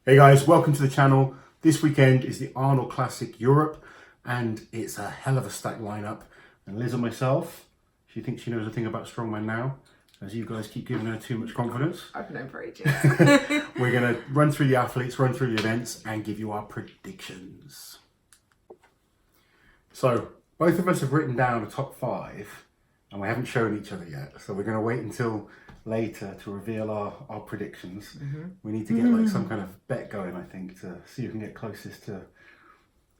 Hey guys, welcome to the channel. This weekend is the Arnold Classic Europe and it's a hell of a stacked lineup. And Liz and myself, she thinks she knows a thing about Strongman now, as you guys keep giving her too much confidence. I've known for ages. We're going to run through the athletes, run through the events and give you our predictions. So both of us have written down the top 5 and we haven't shown each other yet. So we're going to wait until later to reveal our predictions. We need to get like some kind of bet going, I think, to see who can get closest to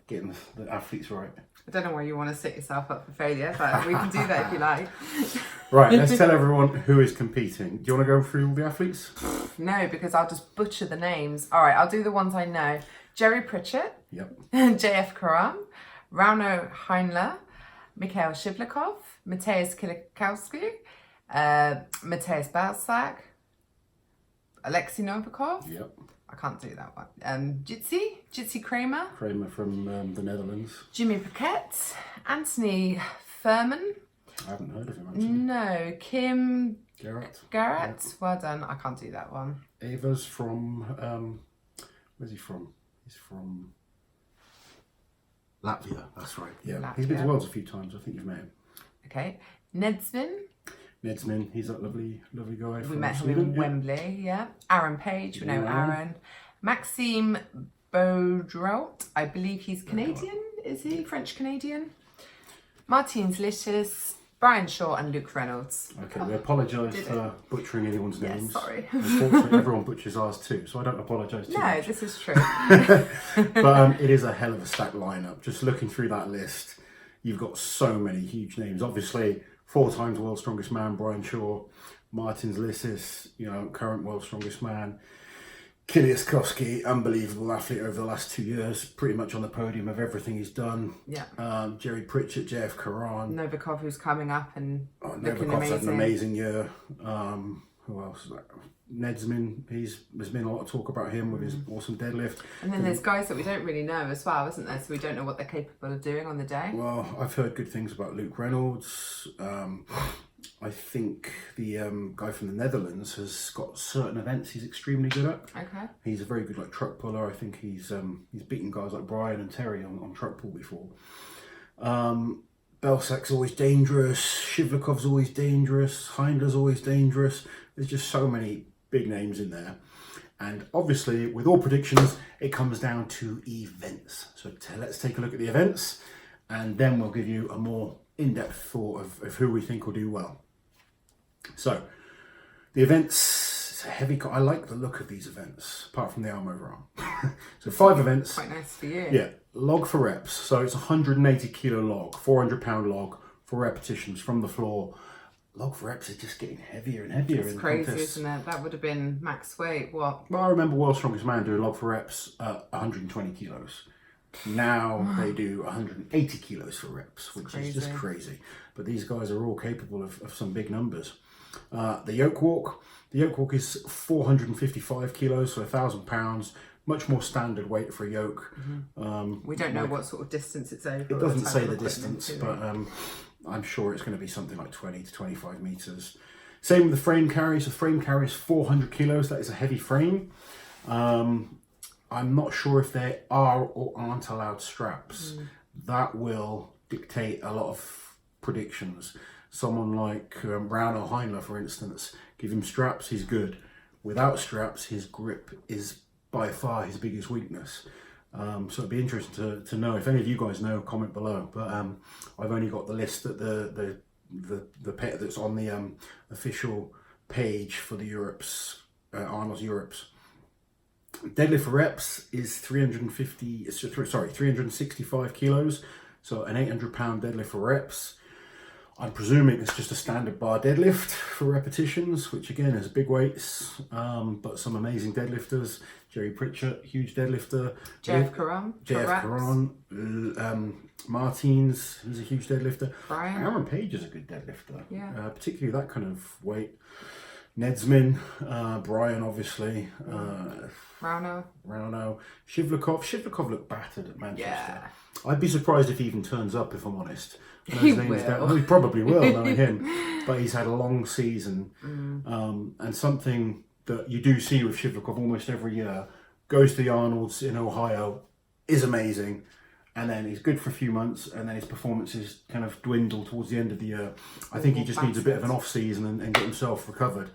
getting the athletes right. I don't know why you want to set yourself up for failure, but we can do that if you like. Right, let's tell everyone who is competing. Do you want to go through all the athletes? No, because I'll just butcher the names. All right, I'll do the ones I know. Jerry Pritchard. Yep. JF Karam. Rauno Heinler. Mikhail Shivlikov. Mateusz Kilikowski. Mateusz Balsak. Alexei Novikov. Yep. I can't do that one. Jitsi Kramer. Kramer from the Netherlands. Jimmy Paquette. Anthony Furman. I haven't heard of him actually. No, Kim Garrett. Garrett. Yep. Well done. I can't do that one. Ava's from, where's he from? He's from Latvia, that's right. Yeah, Latvia. He's been to Worlds a few times. I think you've met him. Okay. Nedsman. Nedsman, he's that lovely guy from We met him Swindon. in Wembley, yeah. Aaron Page, we know Yeah. Aaron. Maxime Baudrot, I believe he's Canadian, is he? French-Canadian. Martine Zlitis, Brian Shaw and Luke Reynolds. Okay, we apologise for butchering anyone's Yes, names. sorry. Unfortunately, everyone butchers ours too, so I don't apologise too No, much. this is true. But it is a hell of a stacked lineup. Just looking through that list, you've got so many huge names. Obviously, 4 times World's Strongest Man, Brian Shaw. Martin Zlitis, current World's Strongest Man. Kilikowski, unbelievable athlete over the last 2 years, pretty much on the podium of everything he's done. Yeah. Jerry Pritchard, JF Karan. Novikov, who's coming up and looking Novikov's had an amazing. amazing year. Who else is that? Nedsman, there's been a lot of talk about him with his awesome deadlift. And then there's guys that we don't really know as well, isn't there? So we don't know what they're capable of doing on the day. Well, I've heard good things about Luke Reynolds. I think the guy from the Netherlands has got certain events he's extremely good at. Okay. He's a very good truck puller. I think he's beaten guys like Brian and Terry on truck pull before. Belsak's always dangerous. Shivlikov's always dangerous. Heinder's always dangerous. There's just so many big names in there. And obviously, with all predictions, it comes down to events. So let's take a look at the events, and then we'll give you a more in-depth thought of who we think will do well. So, the events, it's a heavy, I like the look of these events, apart from the arm over arm. So 5 events. Quite nice for you. Yeah, log for reps. So it's 180 kilo log, 400 pound log for repetitions from the floor. Log for reps are just getting heavier and heavier. It's in crazy, contests. isn't it? That would have been max weight, what? Well, I remember World's Strongest Man doing log for reps at 120 kilos. Now they do 180 kilos for reps, which is just crazy. But these guys are all capable of some big numbers. The yoke walk. The yoke walk is 455 kilos, so 1,000 pounds. Much more standard weight for a yoke. We don't know what sort of distance it's over. It doesn't say the distance, but I'm sure it's going to be something like 20 to 25 meters. Same with the frame carry. So frame carry is 400 kilos. That is a heavy frame. I'm not sure if they are or aren't allowed straps. That will dictate a lot of predictions. Someone like Rauno Heinler, for instance, give him straps, he's good. Without straps, his grip is by far his biggest weakness. So it'd be interesting to know. If any of you guys know, comment below. But I've only got the list that the pet that's on the official page for the Europes, Arnold's Europes. Deadlift for reps is 365 kilos, so an 800 pound deadlift for reps. I'm presuming it's just a standard bar deadlift for repetitions, which again is big weights, but some amazing deadlifters. Jerry Pritchard, huge deadlifter. JF Karan, Martins, he's a huge deadlifter. Brian. Aaron Page is a good deadlifter, yeah. Particularly that kind of weight. Nedsman, Brian obviously, Rauno, Shivlikov. Shivlikov looked battered at Manchester. Yeah. I'd be surprised if he even turns up, if I'm honest. He will. He probably will, knowing him. But he's had a long season. And something that you do see with Shivlikov almost every year, goes to the Arnold's in Ohio, is amazing, and then he's good for a few months, and then his performances kind of dwindle towards the end of the year. I think he just needs a bit of an off season and get himself recovered.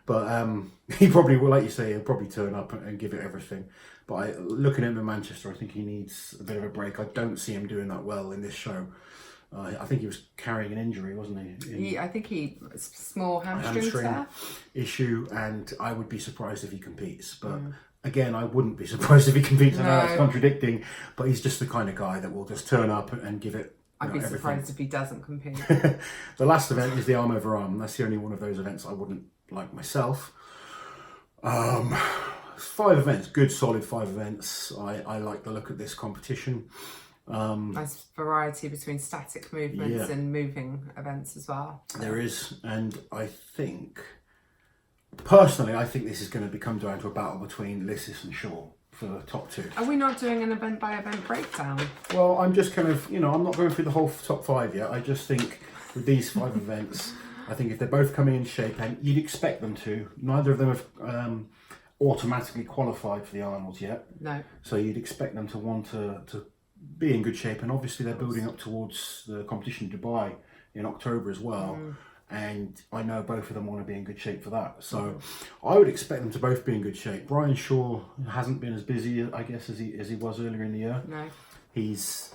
But he probably will, like you say, he'll probably turn up and give it everything. But looking at him in Manchester, I think he needs a bit of a break. I don't see him doing that well in this show. I think he was carrying an injury, wasn't he? I think he small hamstring issue, and I would be surprised if he competes. But again, I wouldn't be surprised if he competes. I know that's contradicting, but he's just the kind of guy that will just turn up and give it. I'd be surprised if he doesn't compete. The last event is the arm over arm. That's the only one of those events I wouldn't like myself. 5 events, good solid 5 events. I like the look of this competition. Nice variety between static movements and moving events as well. There is, and I think, personally, I think this is going to come down to a battle between Lissis and Shaw for the top 2. Are we not doing an event by event breakdown? Well, I'm just kind of, I'm not going through the whole top 5 yet. I just think with these 5 events, I think if they're both coming in shape, and you'd expect them to, neither of them have automatically qualified for the Arnold's yet. No. So you'd expect them to want to be in good shape, and obviously they're building up towards the competition in Dubai in October as well. And I know both of them want to be in good shape for that. So I would expect them to both be in good shape. Brian Shaw hasn't been as busy, I guess, as he was earlier in the year. No. He's,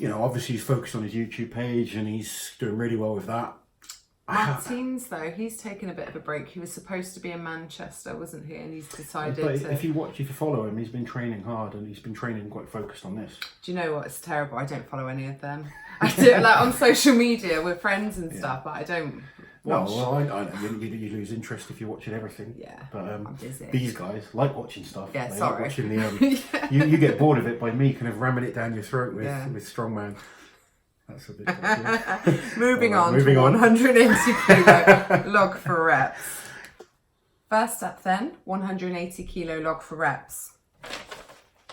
obviously he's focused on his YouTube page and he's doing really well with that. Martins, though, he's taken a bit of a break. He was supposed to be in Manchester, wasn't he? And he's decided to... If you follow him, he's been training hard and he's been training quite focused on this. Do you know what? It's terrible. I don't follow any of them. I do it on social media with friends and stuff, but I don't watch. No, well, I know. You lose interest if you're watching everything. Yeah, but I'm busy. These guys like watching stuff. Yeah, they sorry. Like watching the, you get bored of it by me kind of ramming it down your throat with Strongman. That's a bit moving on to 180 kilo log for reps. First up then, 180 kilo log for reps.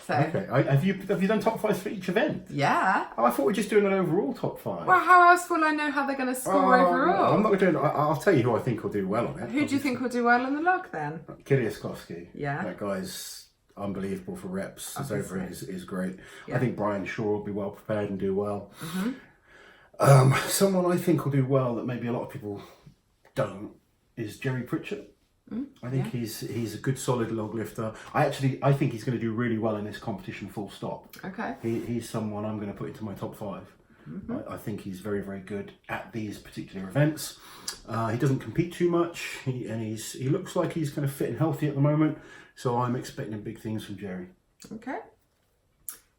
So, okay, have you done top 5 for each event? Yeah. Oh, I thought we were just doing an overall top 5. Well, how else will I know how they're going to score overall? I'm not doing. I'll tell you who I think will do well on it. Who do you think will do well on the log then? Kiliaskowski. Yeah. That guy's unbelievable for reps. His over is great. Yeah. I think Brian Shaw will be well prepared and do well. Someone I think will do well that maybe a lot of people don't is Jerry Pritchard. I think he's a good solid log lifter. I think he's going to do really well in this competition, full stop. Okay. He's someone I'm going to put into my top 5. I think he's very, very good at these particular events. He doesn't compete too much, he looks like he's kind of fit and healthy at the moment, so I'm expecting big things from Jerry. Okay.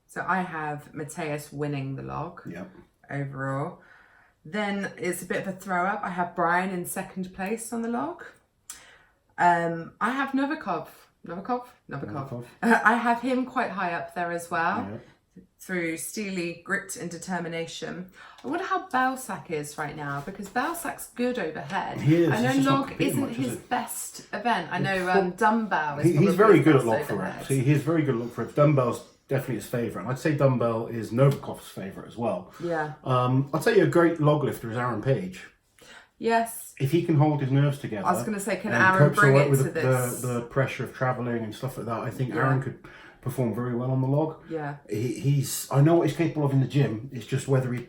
So I have Mateus winning the log overall. Then it's a bit of a throw up. I have Brian in 2nd place on the log. I have Novikov. I have him quite high up there as well. Through steely grit and determination. I wonder how Balsac is right now, because Balsac's good overhead. He is. I know log isn't his best event. I know dumbbell is he's very good at log for reps. He is very good at log for reps. Dumbbell's definitely his favourite. And I'd say dumbbell is Novikov's favourite as well. Yeah. I'll tell you a great log lifter is Aaron Page. Yes. If he can hold his nerves together. I was going to say, can Aaron bring it to this? The pressure of travelling and stuff like that. I think Aaron could perform very well on the log. Yeah. I know what he's capable of in the gym. It's just whether he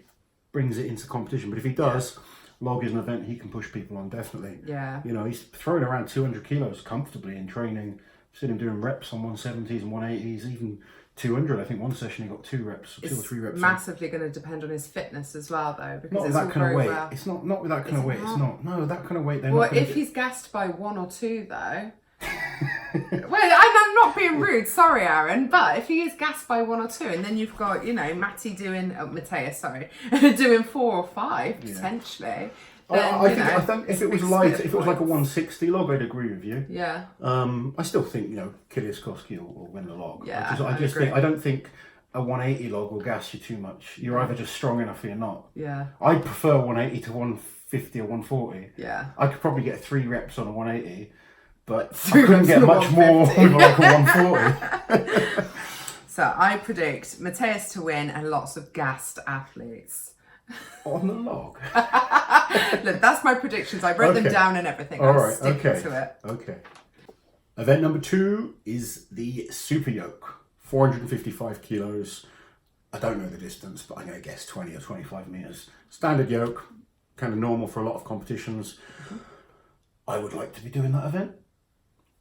brings it into competition. But if he does, log is an event he can push people on, definitely. Yeah. He's throwing around 200 kilos comfortably in training. I've seen him doing reps on 170s and 180s, even 200. I think one session he got 2 or 3 reps. Massively going to depend on his fitness as well, though, because not with that kind of weight. It's not with that kind of weight. It's not. No, that kind of weight. Well, if he's gassed by 1 or 2, though. Well, I'm not being rude, sorry, Aaron, but if he is gassed by 1 or 2, and then you've got, Matty doing, Mateus, doing 4 or 5 potentially. Then, I think if it was light, if it was like a 160 log, I'd agree with you. Yeah. I still think Kiliaskowski will win the log. Yeah. I don't think a 180 log will gas you too much. You're either just strong enough or you're not. Yeah. I prefer 180 to 150 or 140. Yeah. I could probably get 3 reps on a 180, but I couldn't get much more with like a 140. So I predict Mateus to win and lots of gassed athletes. On the log. Look, that's my predictions. I wrote them down and everything. All I'm right. sticking to it. Okay. Event number 2 is the super yoke, 455 kilos. I don't know the distance, but I'm going to guess 20 or 25 meters. Standard yoke, kind of normal for a lot of competitions. I would like to be doing that event.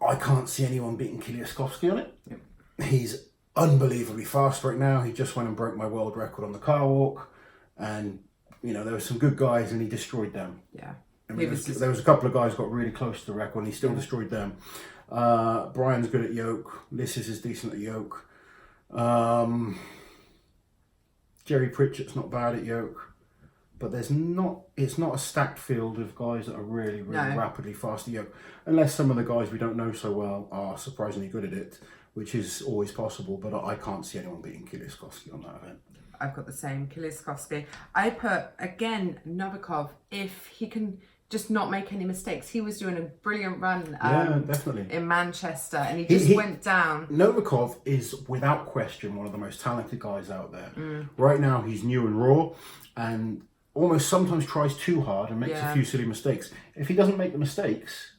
I can't see anyone beating Kiliaskowski on it. Yep. He's unbelievably fast right now. He just went and broke my world record on the car walk, and you know there were some good guys, and he destroyed them. Yeah, I mean, there was a couple of guys who got really close to the record, and he still destroyed them. Brian's good at yoke. Lissis is decent at yoke. Jerry Pritchard's not bad at yoke, but it's not a stacked field of guys that are really rapidly fast at yoke, unless some of the guys we don't know so well are surprisingly good at it, which is always possible, but I can't see anyone beating Kiliaskowski on that event. I've got the same, Kiliaskowski. I put, again, Novikov, if he can just not make any mistakes. He was doing a brilliant run definitely in Manchester, and he went down. Novikov is, without question, one of the most talented guys out there. Right now, he's new and raw, and almost sometimes tries too hard and makes a few silly mistakes. If he doesn't make the mistakes,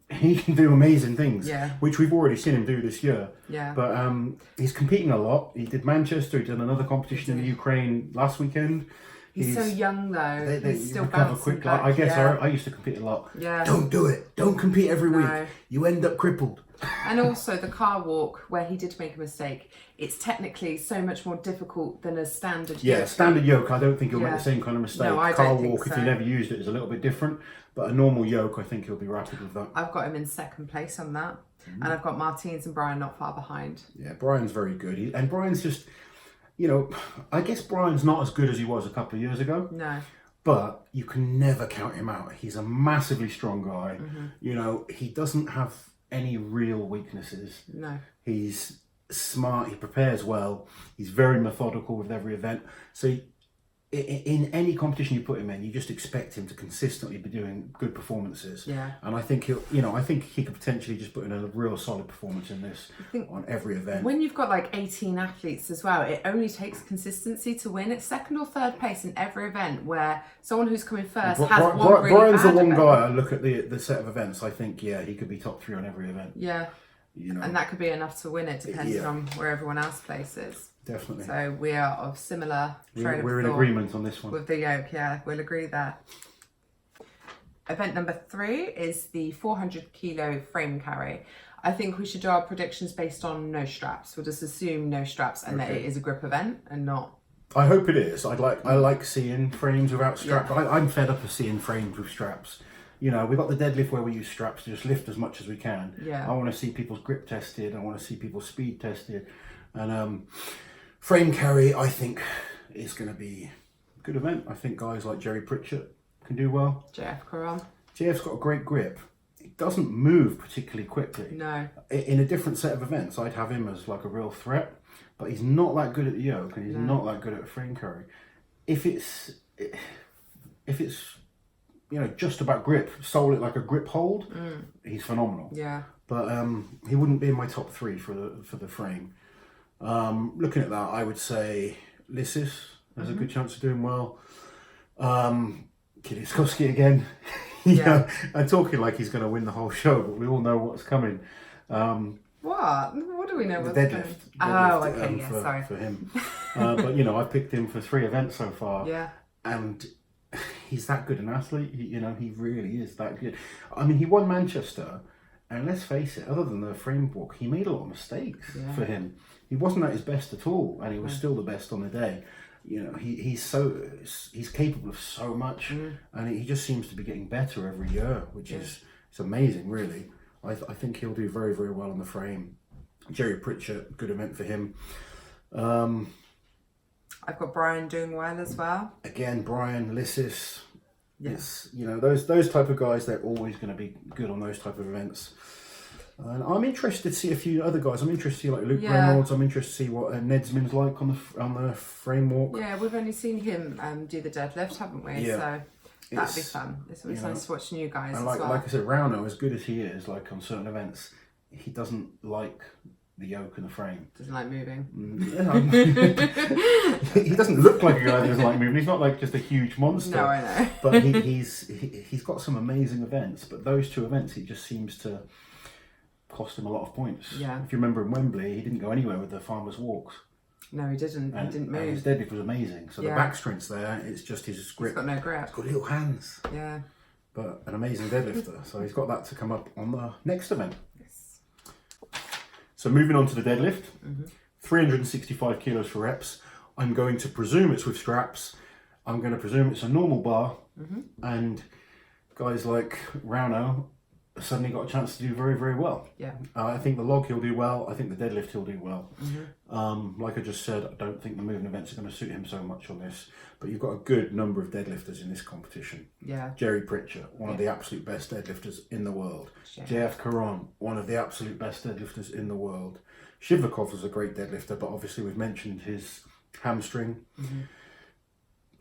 he can do amazing things, which we've already seen him do this year. Yeah. But he's competing a lot. He did Manchester, he did another competition in the Ukraine last weekend. He's so young though. He's still recover bouncing quick. back. I guess I used to compete a lot. Yeah. Don't do it. Don't compete every week. You end up crippled. And also the car walk, where he did make a mistake, it's technically so much more difficult than a standard yoke. Standard yoke, I don't think he'll make the same kind of mistake. No, I car don't think walk, so. if you never used it, is a little bit different. But a normal yoke, I think he'll be rapid with that. I've got him in second place on that. And I've got Martins and Brian not far behind. Yeah, Brian's very good. And Brian's just, you know, I guess Brian's not as good as he was a couple of years ago. No. But you can never count him out. He's a massively strong guy. You know, he doesn't have any real weaknesses. No. He's smart. He prepares well. He's very methodical with every event. So in any competition you put him in, you just expect him to consistently be doing good performances. Yeah. And I think I think he could potentially just put in a real solid performance in this on every event. When you've got like 18 athletes as well, it only takes consistency to win. It's second or third place in every event, where someone who's coming first has one really Brian's bad the one event. guy I look at the set of events. I think he could be top 3 on every event. Yeah. You know, and that could be enough to win it, depending on where everyone else places. Definitely. So we are of similar train of We're in thought agreement on this one. with the yoke. Yeah, we'll agree there. Event number 3 is the 400 kilo frame carry. I think we should do our predictions based on no straps. We'll just assume no straps and that it is a grip event and not. I hope it is. I like seeing frames without straps. Yeah. I'm fed up of seeing frames with straps. You know, we've got the deadlift where we use straps to just lift as much as we can. Yeah. I want to see people's grip tested. I want to see people's speed tested. And frame carry, I think, is going to be a good event. I think guys like Jerry Pritchard can do well. JF Coron. JF's got a great grip. He doesn't move particularly quickly. No. In a different set of events, I'd have him as like a real threat. But he's not that good at the yoke, and he's not that good at frame carry. If it's you know, just about grip, solely like a grip hold, he's phenomenal. Yeah. But he wouldn't be in my top 3 for the frame. Looking at that, I would say Lissis has a good chance of doing well. Kiliaskowski again. I'm talking like he's going to win the whole show, but we all know what's coming. What do we know? The what's deadlift. Oh, okay. Sorry for him. But you know, I've picked him for 3 events so far. Yeah. And he's that good an athlete. He really is that good. I mean, he won Manchester, and let's face it, other than the frame walk, he made a lot of mistakes for him. He wasn't at his best at all, and he was still the best on the day. You know, he's capable of so much, and he just seems to be getting better every year, which is it's amazing, really. I think he'll do very, very well on the frame. Jerry Pritchard, good event for him. I've got Brian doing well as well. Again, Brian, Lissis. Yes. You know, those type of guys, they're always going to be good on those type of events. And I'm interested to see a few other guys. I'm interested to see like Luke Reynolds. I'm interested to see what Nedsman's like on the frame walk. Yeah, we've only seen him do the deadlift, haven't we? Yeah. So that'd be fun. It's always nice to watch new guys and as well. like I said, Rauno, as good as he is, like on certain events, he doesn't like the yoke and the frame. Doesn't like moving. He doesn't look like a guy that doesn't like moving. He's not like just a huge monster. No, I know. But he's got some amazing events. But those 2 events, he just seems to cost him a lot of points. Yeah. If you remember in Wembley, he didn't go anywhere with the farmers' walks. No, he didn't. He didn't move. And his deadlift was amazing. So the back strength's there. It's just his grip. He's got no grip. He's got little hands. Yeah. But an amazing deadlifter. So he's got that to come up on the next event. Yes. So moving on to the deadlift. 365 kilos for reps. I'm going to presume it's with straps. I'm going to presume it's a normal bar. And guys like Rauno suddenly got a chance to do very, very well. Yeah. I think the log he'll do well. I think the deadlift he'll do well. Like I just said, I don't think the moving events are going to suit him so much on this. But you've got a good number of deadlifters in this competition. Yeah. Jerry Pritchard, one of the absolute best deadlifters in the world. JF Caron, one of the absolute best deadlifters in the world. Shivakov was a great deadlifter, but obviously we've mentioned his hamstring.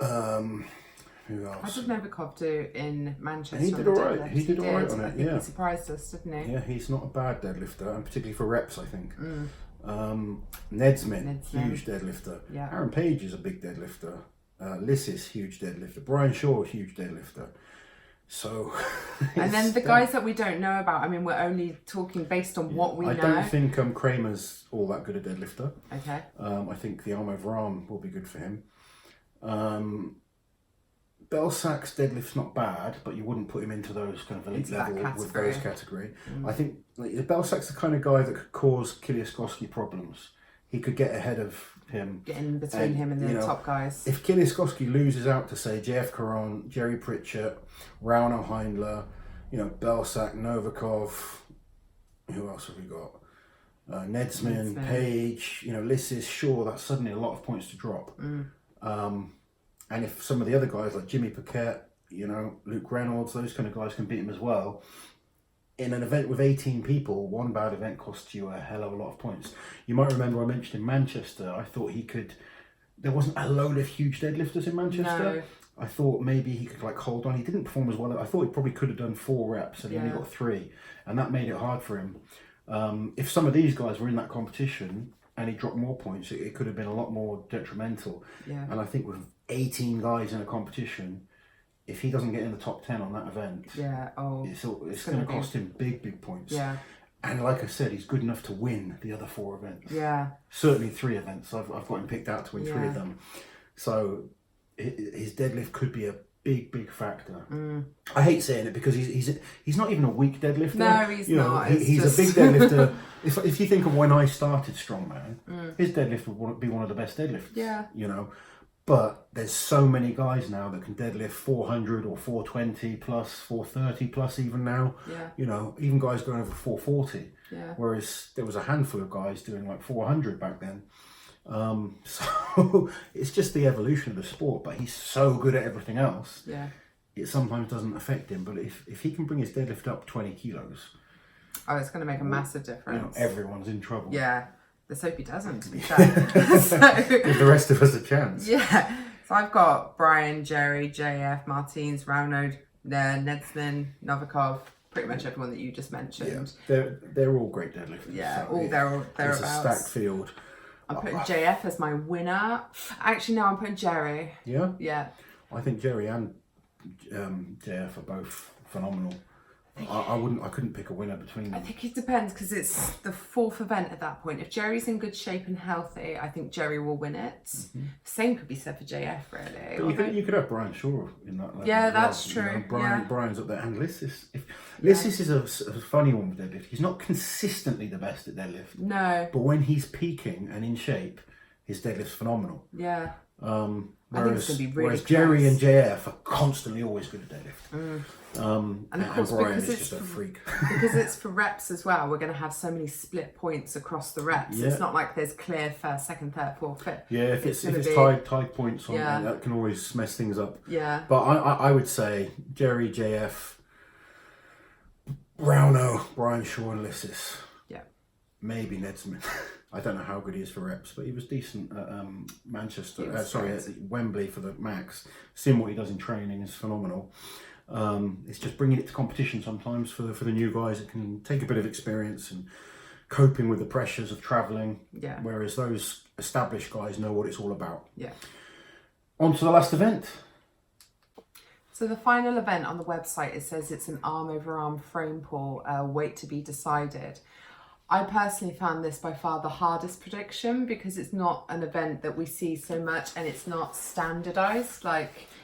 Who else? What did Novikov do in Manchester? He did all right. He did all right on it. I think he surprised us, didn't he? Yeah, he's not a bad deadlifter, and particularly for reps, I think. Nedsmin, huge deadlifter. Yeah. Aaron Page is a big deadlifter. Lissis, huge deadlifter. Brian Shaw, huge deadlifter. So, and then the guys that we don't know about, I mean, we're only talking based on what we know. I don't think Kramer's all that good a deadlifter. Okay. I think the arm over arm will be good for him. Belsack's deadlift's not bad, but you wouldn't put him into those kind of elite level with those category. I think Belsack's the kind of guy that could cause Kiliaskowski problems. He could get ahead of him. Get in between him and the top guys. If Kiliaskowski loses out to, say, JF Caron, Jerry Pritchard, Rauno Heindler, Belsack, Novikov, who else have we got? Nedsmin, Page, Lissis, Shaw, that's suddenly a lot of points to drop. And if some of the other guys like Jimmy Paquette, Luke Reynolds, those kind of guys can beat him as well, in an event with 18 people, one bad event costs you a hell of a lot of points. You might remember I mentioned in Manchester, I thought there wasn't a load of huge deadlifters in Manchester. No. I thought maybe he could hold on. He didn't perform as well. I thought he probably could have done 4 reps and he only got 3. And that made it hard for him. If some of these guys were in that competition and he dropped more points, it could have been a lot more detrimental. Yeah. And I think with 18 guys in a competition, if he doesn't get in the top 10 on that event, it's going to cost him big points. Yeah. And like I said, he's good enough to win the other 4 events. Yeah. Certainly 3 events. I've got him picked out to win 3 of them. So his deadlift could be a big factor. I hate saying it because he's not even a weak deadlifter. No, he's not. He's a big deadlifter. If you think of when I started Strongman, his deadlift would be one of the best deadlifts. Yeah. But there's so many guys now that can deadlift 400 or 420 plus, 430 plus even now. Yeah. Even guys going over 440. Yeah. Whereas there was a handful of guys doing like 400 back then. So it's just the evolution of the sport, but he's so good at everything else. Yeah. It sometimes doesn't affect him, but if he can bring his deadlift up 20 kilos. Oh, it's going to make a massive difference. Everyone's in trouble. Yeah. Let's hope he doesn't, to be fair. Give the rest of us a chance. Yeah. So I've got Brian, Jerry, JF, Martins, Rauno, Nedsmin, Novikov, pretty much everyone that you just mentioned. Yeah. They're all great deadlifters. Yeah, so thereabouts. It's a stacked field. I'm putting JF as my winner. Actually, no, I'm putting Jerry. Yeah? Yeah. I think Jerry and JF are both phenomenal. I couldn't pick a winner between them. I think it depends because it's the 4th event at that point. If Jerry's in good shape and healthy, I think Jerry will win it. Same could be said for JF, really. But you could have Brian Shaw in that level. Yeah, that's true. Brian's up there. And Lissis. Lissis is a funny one with deadlift. He's not consistently the best at deadlift. No. But when he's peaking and in shape, his deadlift's phenomenal. Yeah. Whereas Jerry and JF are constantly always good at deadlift. And of course, Brian because is just a freak. Because it's for reps as well, we're going to have so many split points across the reps. Yeah. It's not like there's clear 1st, 2nd, 3rd, 4th, 5th. Yeah, if it's tied points on, that can always mess things up. Yeah. But I would say Jerry, JF, Rauno, Brian Shaw and Lissis. Yeah. Maybe Nedsman. I don't know how good he is for reps, but he was decent at Manchester. At Wembley for the max. Seeing what he does in training is phenomenal. It's just bringing it to competition sometimes for the new guys. It can take a bit of experience and coping with the pressures of travelling. Yeah. Whereas those established guys know what it's all about. Yeah. On to the last event. So the final event on the website, it says it's an arm over arm frame pull, weight to be decided. I personally found this by far the hardest prediction because it's not an event that we see so much and it's not standardised.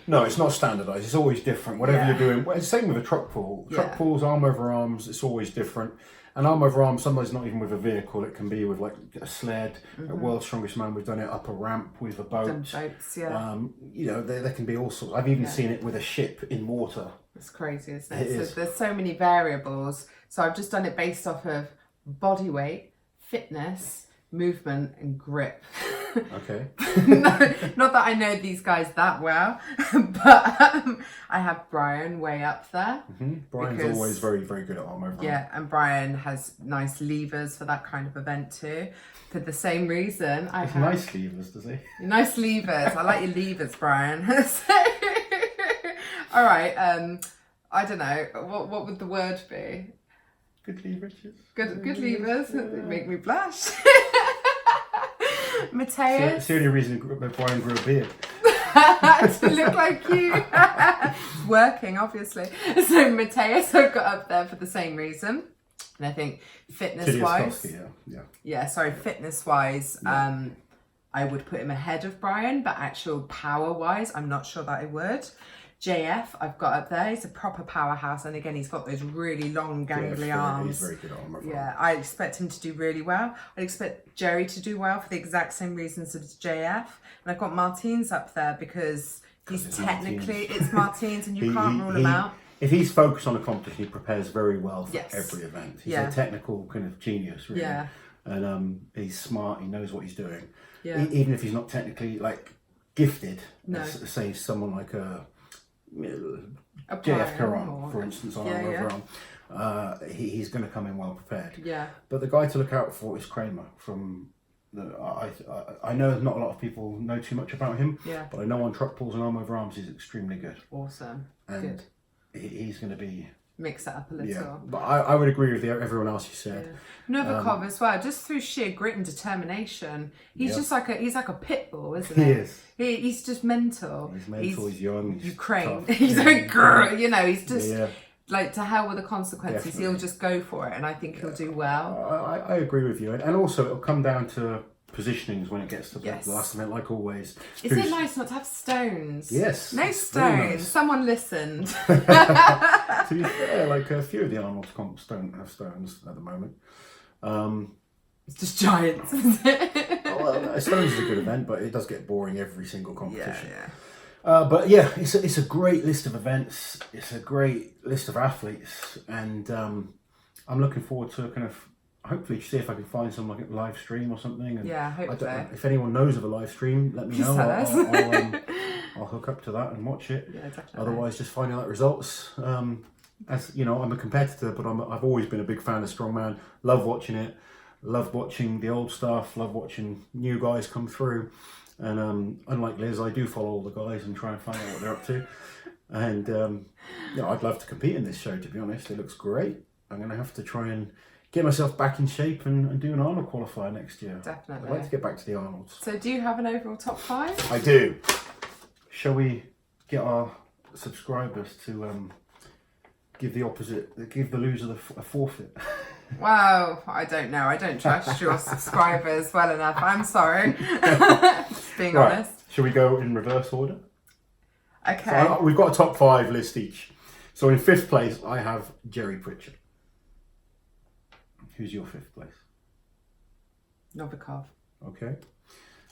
No, it's not standardised. It's always different. Whatever you're doing. Well, it's the same with a truck pull. Truck pulls, arm over arms, it's always different. And arm over arm, sometimes not even with a vehicle. It can be with like a sled. At World's Strongest Man, we've done it up a ramp with a boat. Boats, yeah. You know, there can be all sorts. I've even seen it with a ship in water. It's crazy, isn't it? So there's so many variables. So I've just done it based off of body weight, fitness, movement, and grip. Okay. Not that I know these guys that well, but I have Brian way up there. Brian's always very, very good at arm over arm. Yeah, and Brian has nice levers for that kind of event too. For the same reason, I have nice levers, does he? Nice levers. I like your levers, Brian. All right. I don't know. What would the word be? Good leverages. Good levers. They make me blush. Mateus. It's the only reason Brian grew a beard. To look like you. It's working, obviously. So Mateus I've got up there for the same reason. And I think fitness-wise... fitness-wise, I would put him ahead of Brian, but actual power-wise, I'm not sure that I would. JF, I've got up there. He's a proper powerhouse, and again, he's got those really long, gangly arms. He's very good at arm over arm. Yeah, I expect him to do really well. I expect Jerry to do well for the exact same reasons as JF. And I've got Martins up there because he's technically, it's Martins, and you can't rule him out. If he's focused on a competition, he prepares very well for every event. He's a technical kind of genius, really. Yeah. And he's smart, he knows what he's doing. Yeah. Even if he's not technically, like, gifted, say someone like a JF Caron, for instance, on arm over arm, he's going to come in well prepared. Yeah. But the guy to look out for is Kramer. I know not a lot of people know too much about him. Yeah. But I know on truck pulls and arm over arms he's extremely good. Awesome. And good. He's going to be. Mix that up a little. Yeah. But I would agree with everyone else you said. Yeah. Novikov as well, just through sheer grit and determination. He's just like a pit bull, isn't he? He is. He's just mental. He's mental, he's young, he's Ukraine. He's like, you know, he's just like, to hell with the consequences. Definitely. He'll just go for it, and I think he'll do well. I agree with you. And also it'll come down to positionings when it gets to the last event, like always. Is it nice not to have stones? Yes. No stones. Nice. Someone listened. To be fair, like a few of the Arnold comps don't have stones at the moment. It's just giants, isn't it? Well, stones is a good event, but it does get boring every single competition. Yeah. But yeah, it's a great list of events. It's a great list of athletes, and I'm looking forward to kind of hopefully see if I can find some like live stream or something. And hopefully. If anyone knows of a live stream, let me know. I'll hook up to that and watch it. Yeah, definitely. Otherwise, just finding out results. As you know, I'm a competitor, but I've always been a big fan of Strongman. Love watching it. Love watching the old stuff. Love watching new guys come through. And unlike Liz, I do follow all the guys and try and find out what they're up to. And I'd love to compete in this show. To be honest, it looks great. I'm going to have to try and get myself back in shape and do an Arnold qualifier next year. Definitely. I'd like to get back to the Arnolds. So do you have an overall top 5? I do. Shall we get our subscribers to give the loser a forfeit? Well, I don't know. I don't trust your subscribers well enough. I'm sorry. Just being honest. Shall we go in reverse order? Okay. So we've got a top 5 list each. So in 5th place, I have Jerry Pritchard. Who's your 5th place? Novikov. Okay.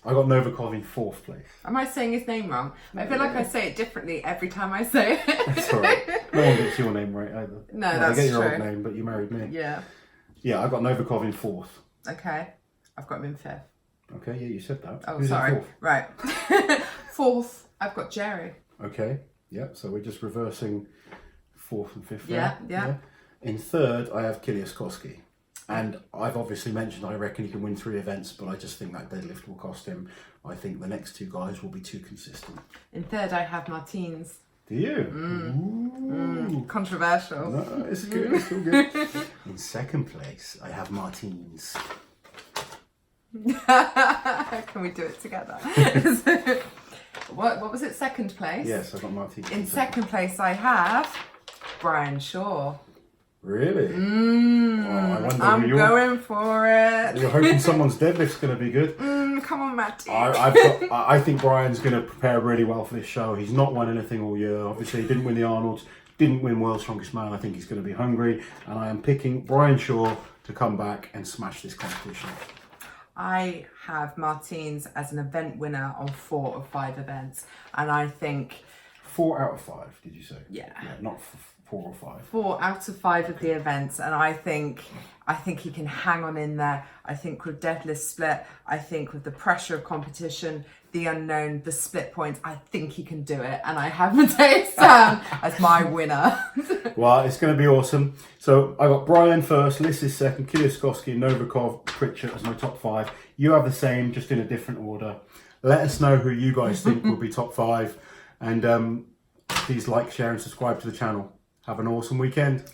I got Novikov in 4th place. Am I saying his name wrong? I feel like I say it differently every time I say it. That's all right. No one gets your name right either. No, that's true. I get your old name, but you married me. Yeah. Yeah, I got Novikov in 4th. Okay. I've got him in 5th. Okay, yeah, you said that. Oh, Who's sorry. in 4th? Right. 4th, I've got Jerry. Okay. Yeah, so we're just reversing 4th and 5th. Yeah. In 3rd, I have Kiliaskowski. And I've obviously mentioned I reckon he can win 3 events, but I just think that deadlift will cost him. I think the next 2 guys will be too consistent. In 3rd, I have Martins. Do you? Controversial. No, it's good. It's still good. In 2nd place, I have Martins. Can we do it together? What was it? 2nd place? Yes, I got Martins. In 2nd place, I have Brian Shaw. Really? I'm going for it. You're hoping someone's deadlift's going to be good. Come on, Matty. I think Brian's going to prepare really well for this show. He's not won anything all year. Obviously, he didn't win the Arnold, didn't win World's Strongest Man. I think he's going to be hungry. And I am picking Brian Shaw to come back and smash this competition. I have Martins as an event winner on 4 of 5 events. And I think... 4 out of 5, did you say? Yeah. Not 4 or 5. 4 out of 5 of the events, and I think he can hang on in there. I think with deadlift split, I think with the pressure of competition, the unknown, the split points, I think he can do it. And I have Mateus as my winner. Well, it's going to be awesome. So I got Brian first, Liz is second, Kiyoskovsky, Novikov, Pritchard as my top 5. You have the same, just in a different order. Let us know who you guys think will be top 5. And please like, share and subscribe to the channel. Have an awesome weekend.